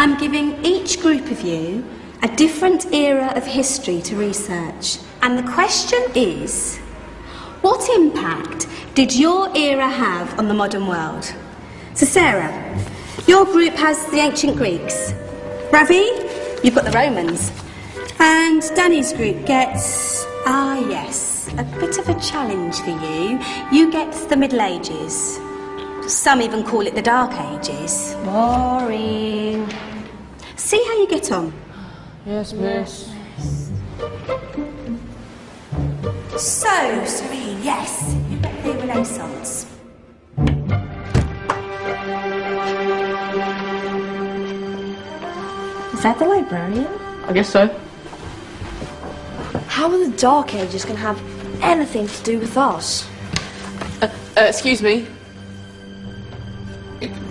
I'm giving each group of you a different era of history to research. And the question is, what impact did your era have on the modern world? So Sarah, your group has the ancient Greeks. Ravi, you've got the Romans. And Danny's group gets, yes, a bit of a challenge for you. You get the Middle Ages. Some even call it the Dark Ages. Boring. See how you get on. Yes, miss. So, Serene, yes, you get the Renaissance. Is that the librarian? I guess so. How are the Dark Ages going to have anything to do with us? Excuse me.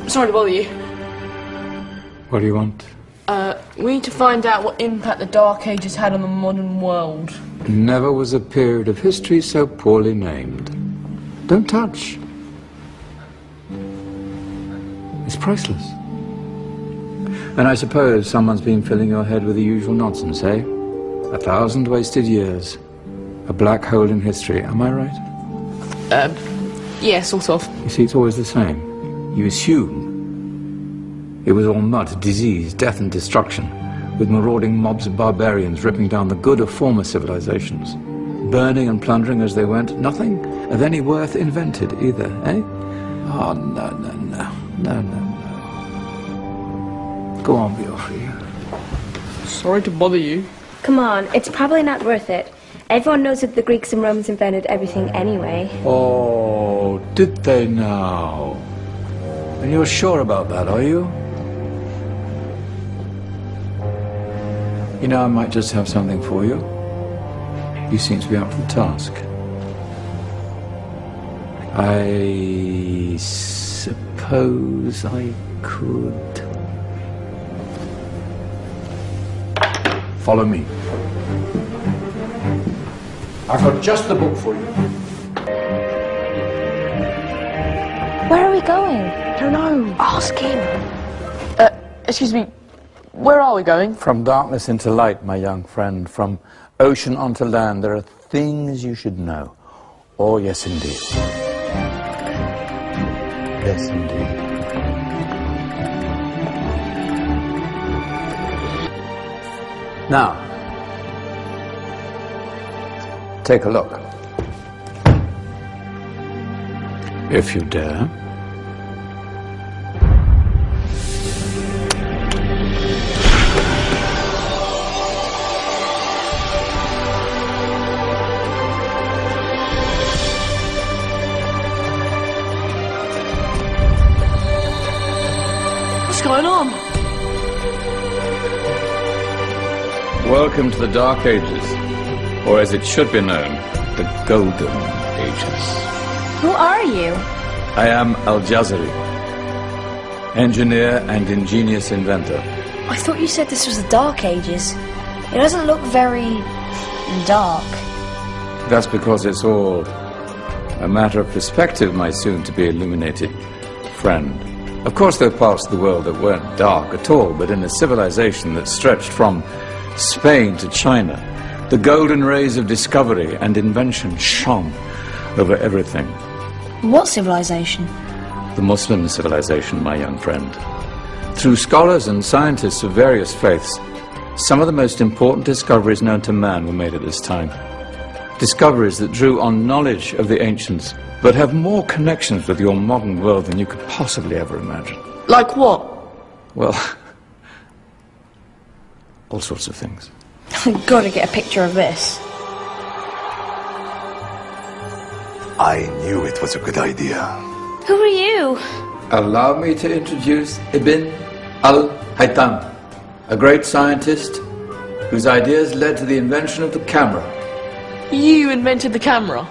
Sorry to bother you. What do you want? We need to find out what impact the Dark Ages had on the modern world. Never was a period of history so poorly named. Don't touch. It's priceless. And I suppose someone's been filling your head with the usual nonsense, eh? 1,000 wasted years. A black hole in history, am I right? Yeah, sort of. You see, it's always the same. You assume it was all mud, disease, death and destruction, with marauding mobs of barbarians ripping down the good of former civilizations, burning and plundering as they went. Nothing of any worth invented either, eh? Oh, no, no, no, no, no, no. Go on, Beofrey. Sorry to bother you. Come on, it's probably not worth it. Everyone knows that the Greeks and Romans invented everything anyway. Oh, did they now? And you're sure about that, are you? You know, I might just have something for you. You seem to be up for the task. I suppose I could... Follow me. I've got just the book for you. Where are we going? I don't know. Ask him. Excuse me. Where are we going? From darkness into light, my young friend. From ocean onto land, there are things you should know. Oh, yes, indeed. Yes, indeed. Now, take a look. If you dare. What's going on? Welcome to the Dark Ages, or as it should be known, the Golden Ages. Who are you? I am Al-Jazari, engineer and ingenious inventor. I thought you said this was the Dark Ages. It doesn't look very... dark. That's because it's all a matter of perspective, my soon-to-be illuminated friend. Of course, there are parts of the world that weren't dark at all, but in a civilization that stretched from Spain to China, the golden rays of discovery and invention shone over everything. What civilization? The Muslim civilization, my young friend. Through scholars and scientists of various faiths, some of the most important discoveries known to man were made at this time. Discoveries that drew on knowledge of the ancients, but have more connections with your modern world than you could possibly ever imagine. Like what? Well, all sorts of things. I've got to get a picture of this. I knew it was a good idea. Who are you? Allow me to introduce Ibn al-Haytham, a great scientist whose ideas led to the invention of the camera. You invented the camera?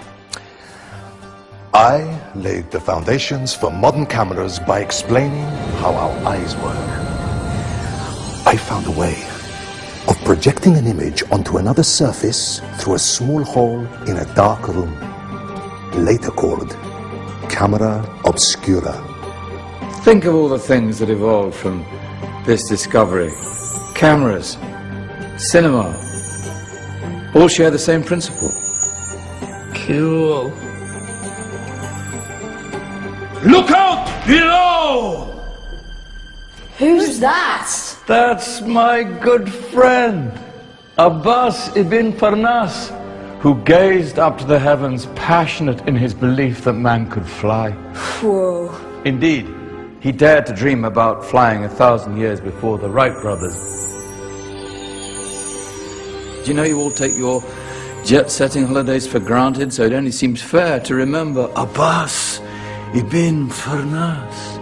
I laid the foundations for modern cameras by explaining how our eyes work. I found a way of projecting an image onto another surface through a small hole in a dark room, later called camera obscura. Think of all the things that evolved from this discovery. Cameras, cinema, all share the same principle. Cool. Look out below! Who's that? That's my good friend, Abbas ibn Farnas, who gazed up to the heavens, passionate in his belief that man could fly. Whoa. Indeed, he dared to dream about flying 1,000 years before the Wright brothers. Do you know you all take your jet-setting holidays for granted, so it only seems fair to remember Abbas ibn Farnas.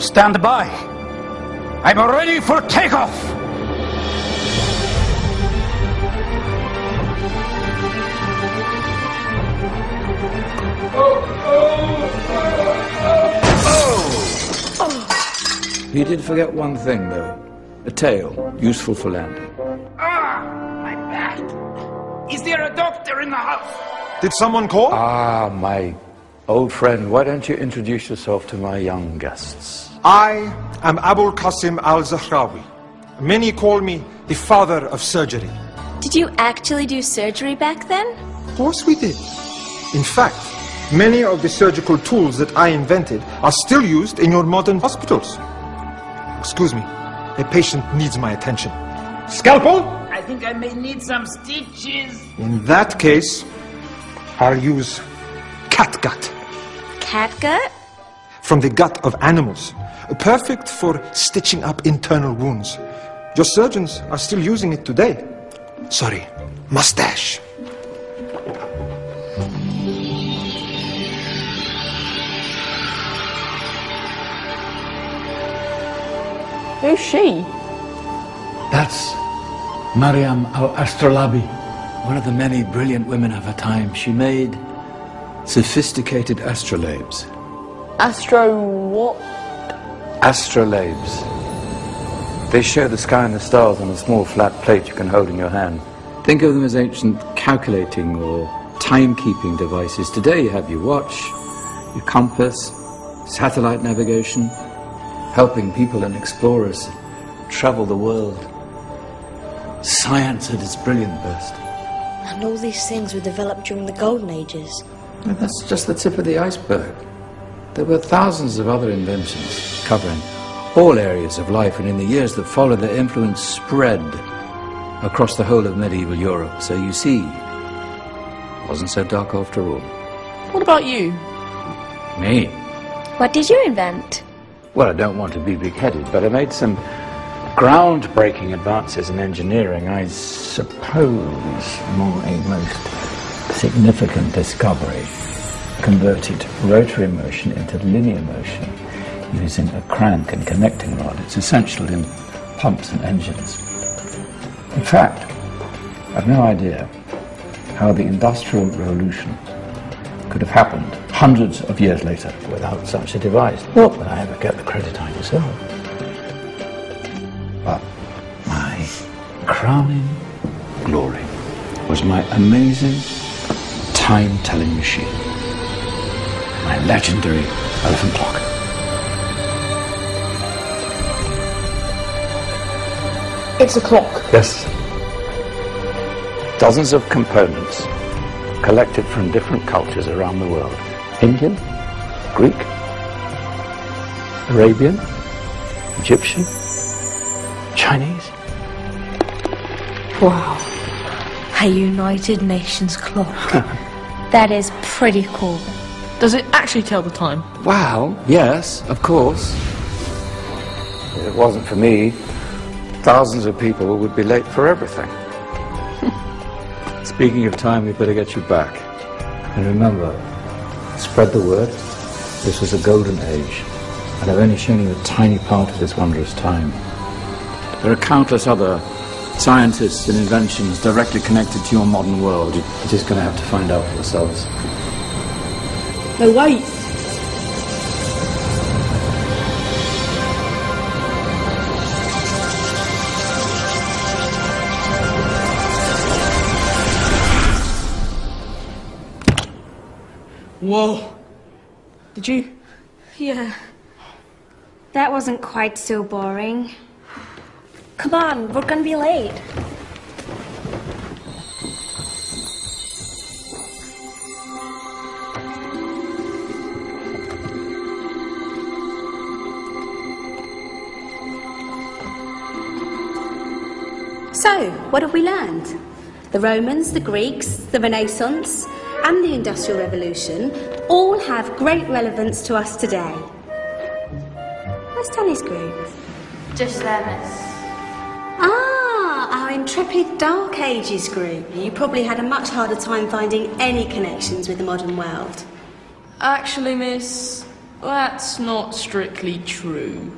Stand by. I'm ready for takeoff. He did forget one thing, though. A tail, useful for landing. My back. Is there a doctor in the house? Did someone call? Ah, my old friend, why don't you introduce yourself to my young guests? I am Abul Qasim al-Zahrawi. Many call me the father of surgery. Did you actually do surgery back then? Of course we did. In fact, many of the surgical tools that I invented are still used in your modern hospitals. Excuse me, a patient needs my attention. Scalpel? I think I may need some stitches. In that case, I'll use catgut. Catgut? From the gut of animals. Perfect for stitching up internal wounds. Your surgeons are still using it today. Sorry, mustache. Who's she? That's Maryam al-Astrolabi, one of the many brilliant women of her time. She made sophisticated astrolabes. Astro what? Astrolabes. They show the sky and the stars on a small flat plate you can hold in your hand. Think of them as ancient calculating or timekeeping devices. Today you have your watch, your compass, satellite navigation, helping people and explorers travel the world. Science at its brilliant best. And all these things were developed during the Golden Ages. And that's just the tip of the iceberg. There were thousands of other inventions covering all areas of life, and in the years that followed, their influence spread across the whole of medieval Europe. So you see, it wasn't so dark after all. What about you? Me? What did you invent? Well, I don't want to be big-headed, but I made some groundbreaking advances in engineering. I suppose my most significant discovery converted rotary motion into linear motion using a crank and connecting rod. It's essential in pumps and engines. In fact, I've no idea how the Industrial Revolution could have happened hundreds of years later without such a device. Not that I ever get the credit I deserve. But my crowning glory was my amazing time-telling machine. My legendary elephant clock. It's a clock. Yes. Dozens of components collected from different cultures around the world. Indian, Greek, Arabian, Egyptian, Chinese. Wow. A United Nations clock. That is pretty cool. Does it actually tell the time? Wow, yes, of course. If it wasn't for me, thousands of people would be late for everything. Speaking of time, we better get you back. And remember, spread the word. This was a golden age, and I've only shown you a tiny part of this wondrous time. There are countless other scientists and inventions directly connected to your modern world. You're just going to have to find out for yourselves. No, wait. Whoa. Did you? Yeah. Whoa. Did you? Yeah. Whoa. Whoa. Did you? Yeah. Did you? Yeah. That wasn't quite so boring. Come on, we're gonna be late. So, what have we learned? The Romans, the Greeks, the Renaissance, and the Industrial Revolution all have great relevance to us today. Where's Danny's group? Just there, miss. Ah, our intrepid Dark Ages group. You probably had a much harder time finding any connections with the modern world. Actually, miss, that's not strictly true.